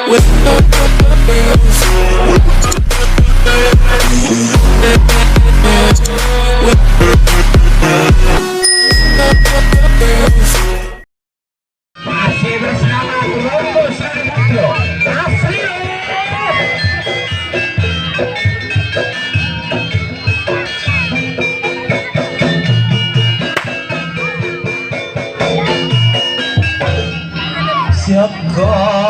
Masih bersama Kelompok Sarjito Asli. Siapa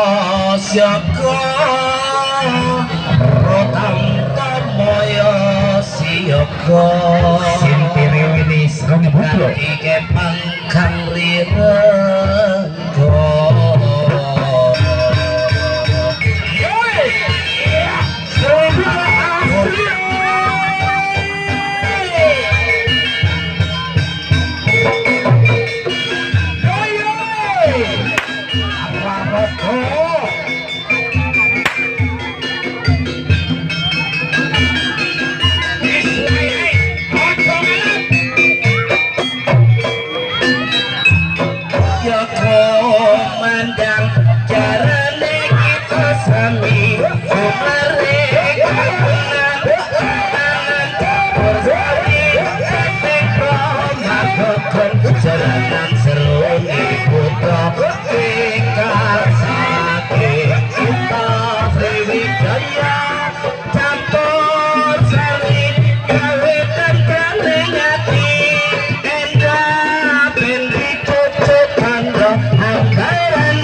Rotang Tamoyo siapa Sintiri Winis Rombutro Kike Pangkang Rirenggo jalanan seru putra pikar sakit kita Sriwijaya campur sari gawe dan kalengati endah ben dicucuk kandha anggaran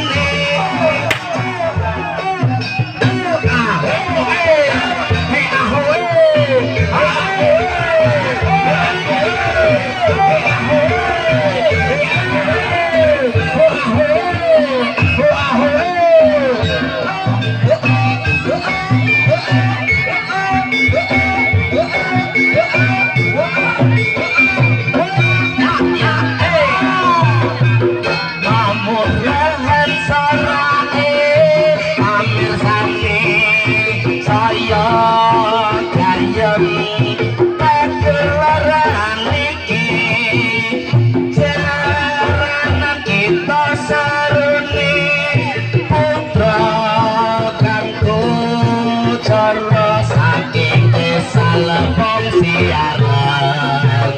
Salepong siaran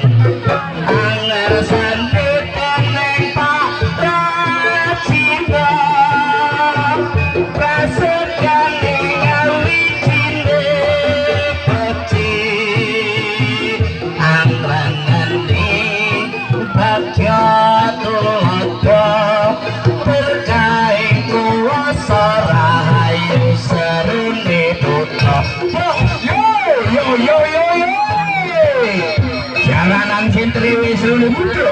anger sandut neng Pak Racinda prasetyan ningali cinde peci angrangan di bagya tulodo berkain kuwasa rahayu seruni dutra yo jalanan Sintiri Wisnu Putra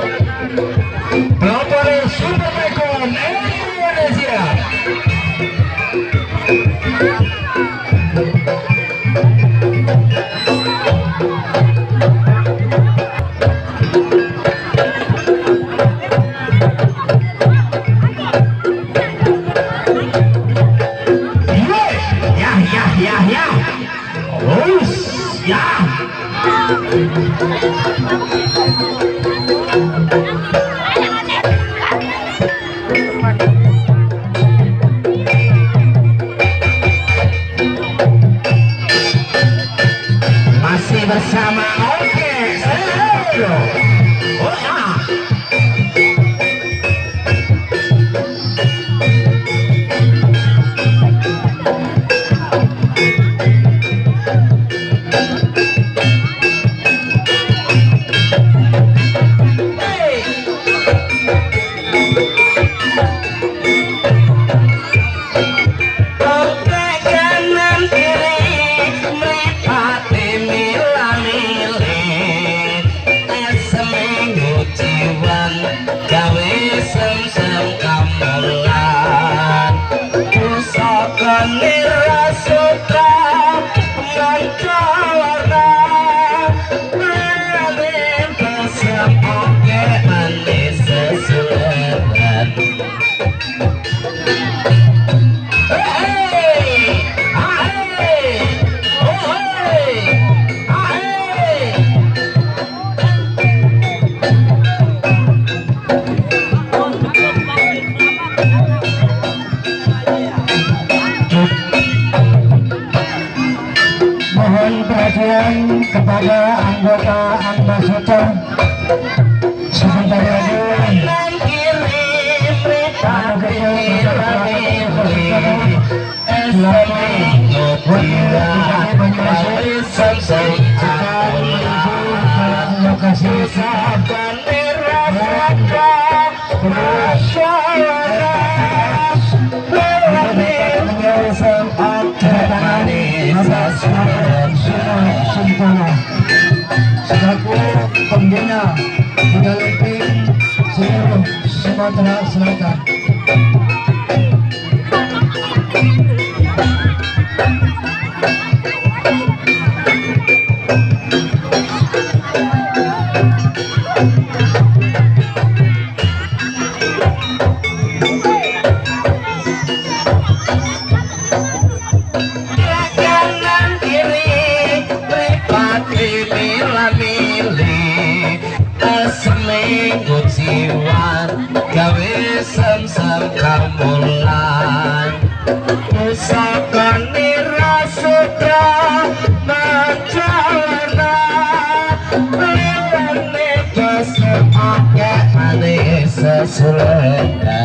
pelopor Super Mekon Indonesia ya masih bersama Oke kepada anggota ambassador sebentar lagi lokasi selaku pembina Kuda Lumping seluruh Sumatera Selatan. gawe sam-sam kamulan pusakane rasutra majalana lelane kesemake ane sesulenda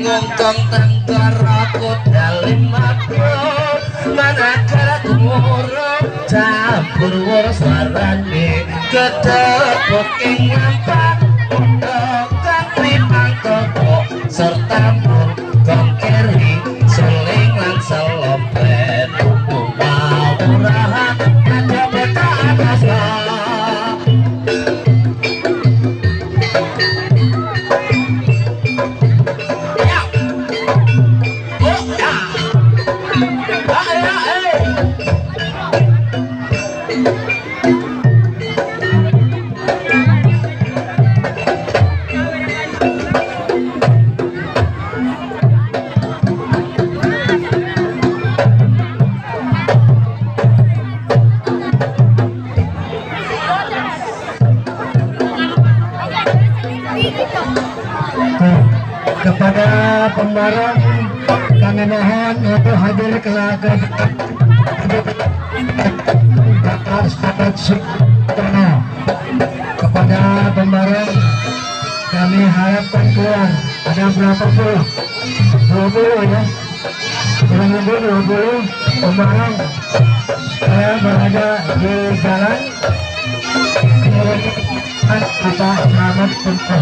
ngongkong tenggaraku dalim mabro manakala kumurung campur wurus warane ketepuk ing ngampak untuk katripang toko serta murgong keri seling lan selopet mawurahan ada beta atas kepada pembarang kami mohon untuk hadir ke kepada pembarang kami harapkan keluar ada berapa puluh 20 ya kurang lebih 20 pembarang saya berada di jalan kita selamat untuk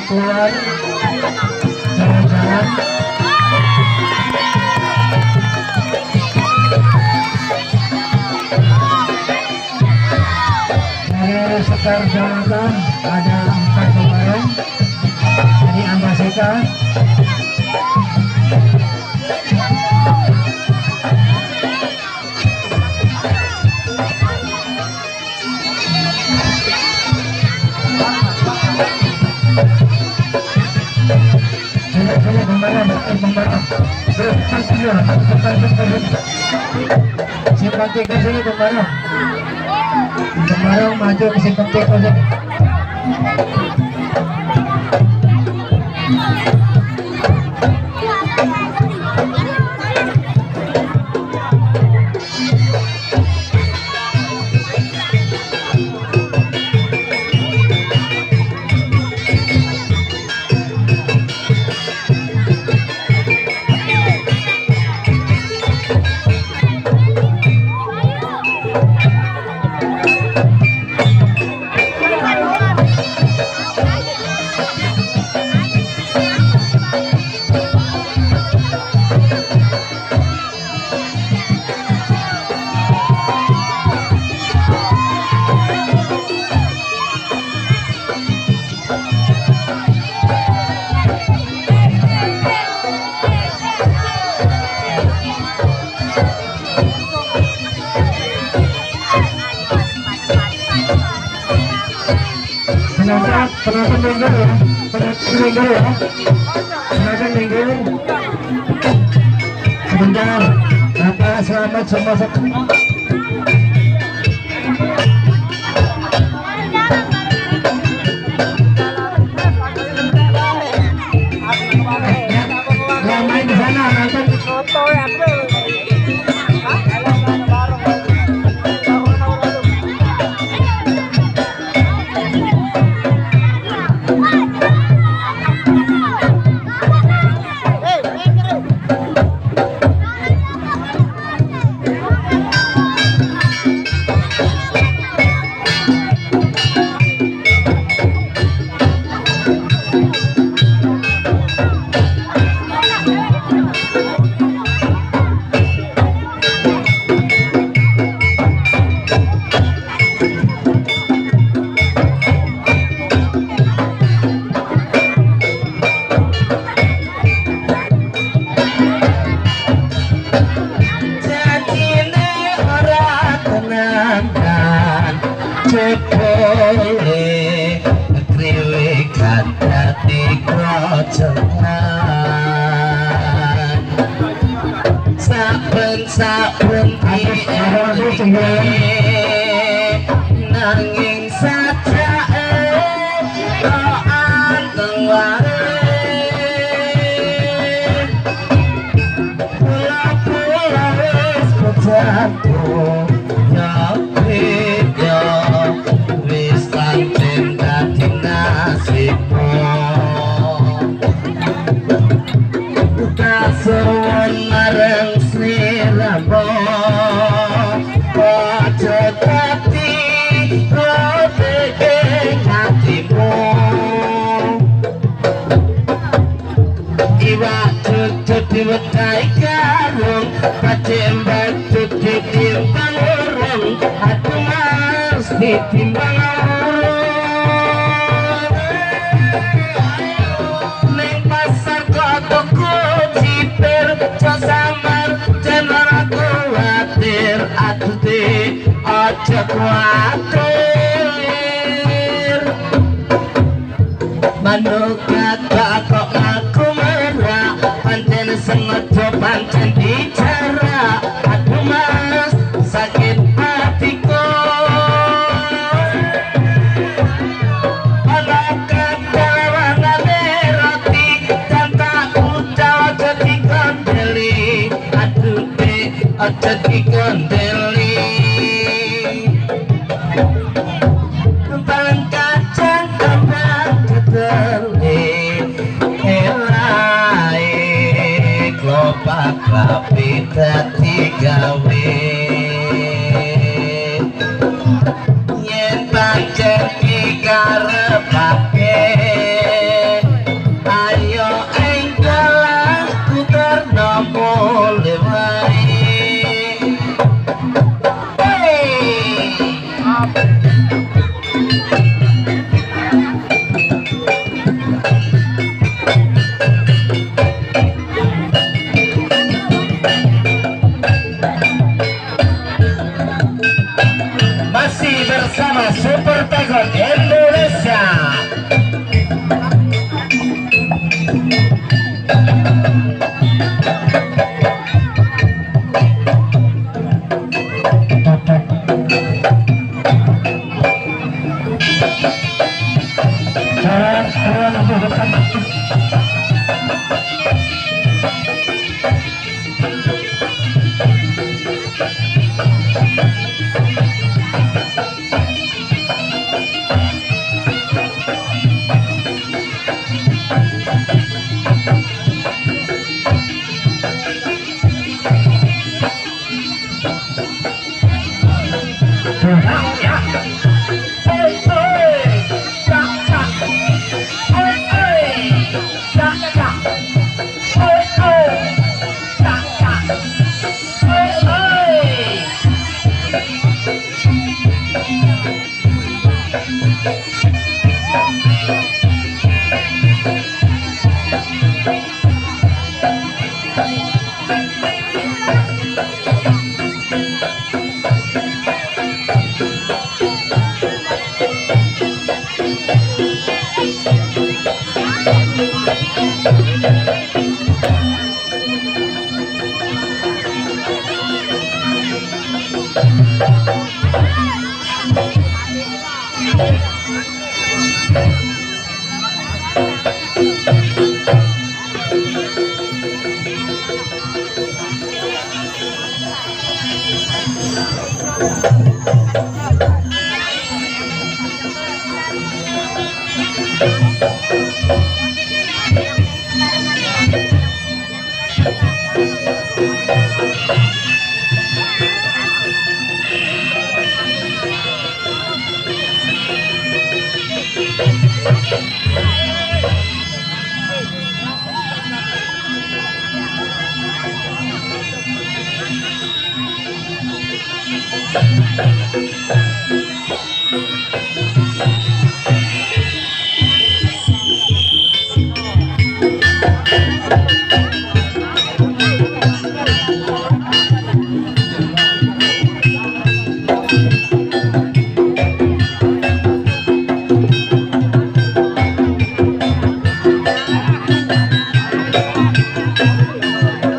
keluar jalan Jangan. Dari Sekar Jakarta ada 4 pembarong. Ini Ambasika. Sini pembarong. Simpang 3 sini pembarong. Pembarong maju ke simpang 3 sini. Penonton minggu ya, penonton minggu ya, penonton minggu. Sebentar, Bapak selamat semua. Yang main di sana nonton. Cepole kriwikan dadi krojongan saben-saben nanging sajake anteng wae pula-pula wis jatuh Kasuan marang sliramu Ojo dadi roti hatimu Iwak cucu diwedai karung Pacembak cucu timbang urung Aduh mas ditimbang urung Neng pasar kotoku samar jangan khawatir aduh deh aja khawatir manuk kata kok aku merah pancen sengaja pancen bicara aduh mas sakit hatiku anak kata warna roti dan tak udah jadi kandeli aduh deh jadi kandeli bang kacang kembang keteli elai klopak rapi dadi gawe yen pancen iki karepake ayo enggal Masih bersama Super Pegon Indonesia.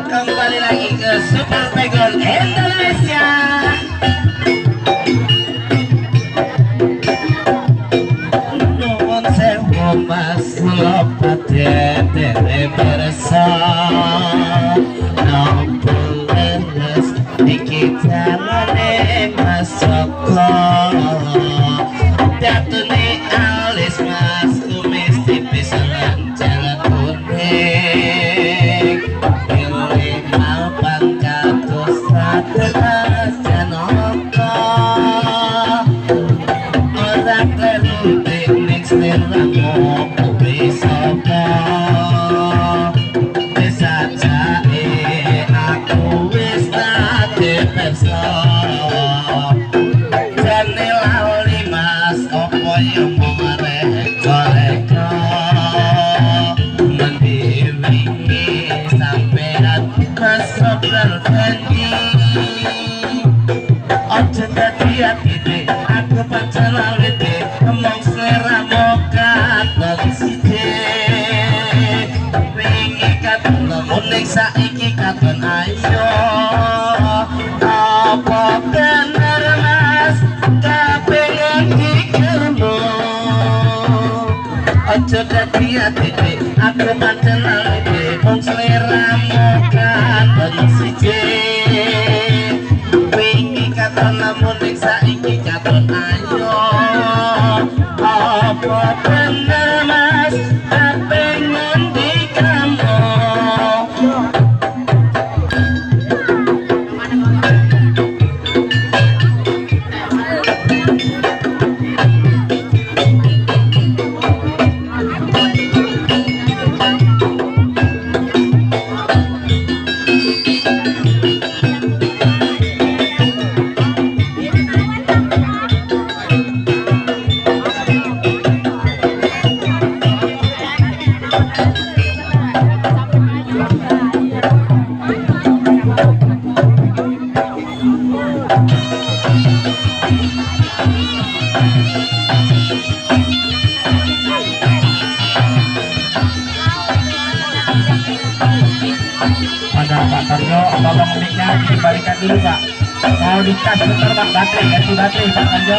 Kembali lagi ke Super Pegon Indonesia. Nuwun sewu Mas kula padhe pirsa. Napa leres iki jalane Mas Joko. Datune alis Mas kumis tipis lan jalan kuning. Pilih mapan kados sateras janaka. Ora kleru teknik sliramu kuwi sapa. Wis ajake aku wis tadi perso. Jane lali Mas opo yo mereka-reka. Mendi wingi sampean Mas berjanji. Ojo dadi atine aku pacar lawite mong sliramu katon siji. Wingi katon muning saiki katon ayo. Apa bener Mas kapengen dikirmu. Ojo dadi atine aku pacar lawite mong sliramu katon siji. Wingi katon muning saiki katon ayo. Apa bener Mas kapengen di kamu. Pada Pak Tarjo, tolong mic-nya dibalikan dulu Pak. Mau dicas bentar Pak, baterai, ganti baterai Pak Tarjo.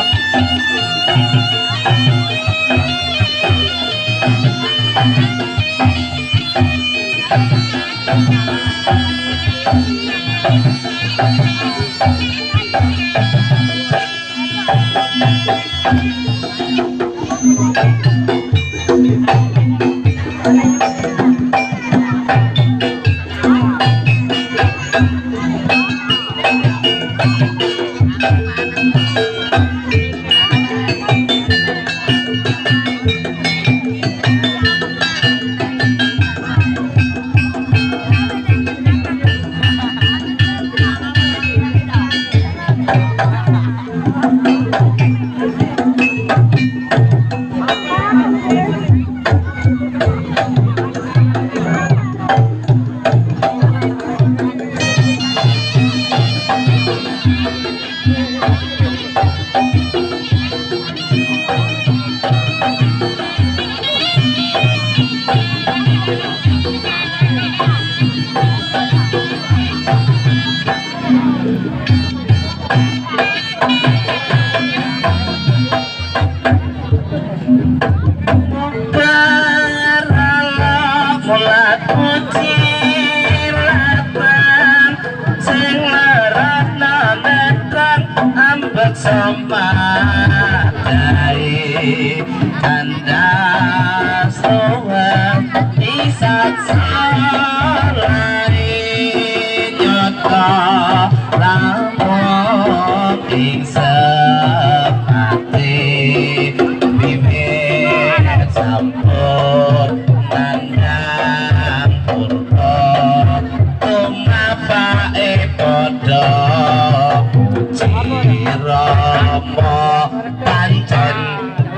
Samadai kandas rohan isat salai nyoto lampung ing sepati bibit sampun nandang purko tumapae podo Rama pancen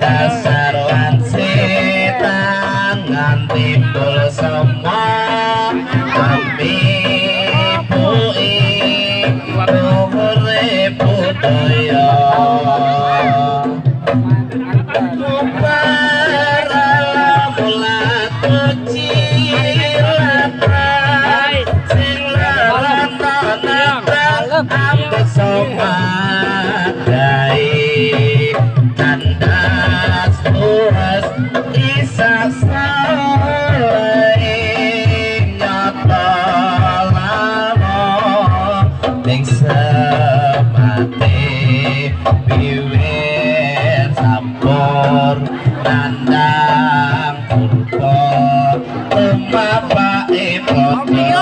dasar wansetan nganti timbul semua kami bui luhure budaya Mubaralah mulat cilatai sing lerana nabrak ambek somadai kandas luas isa salai nyata lama ning semati biwir sampur nandang purko emapae podo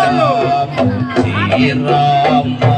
puji Rama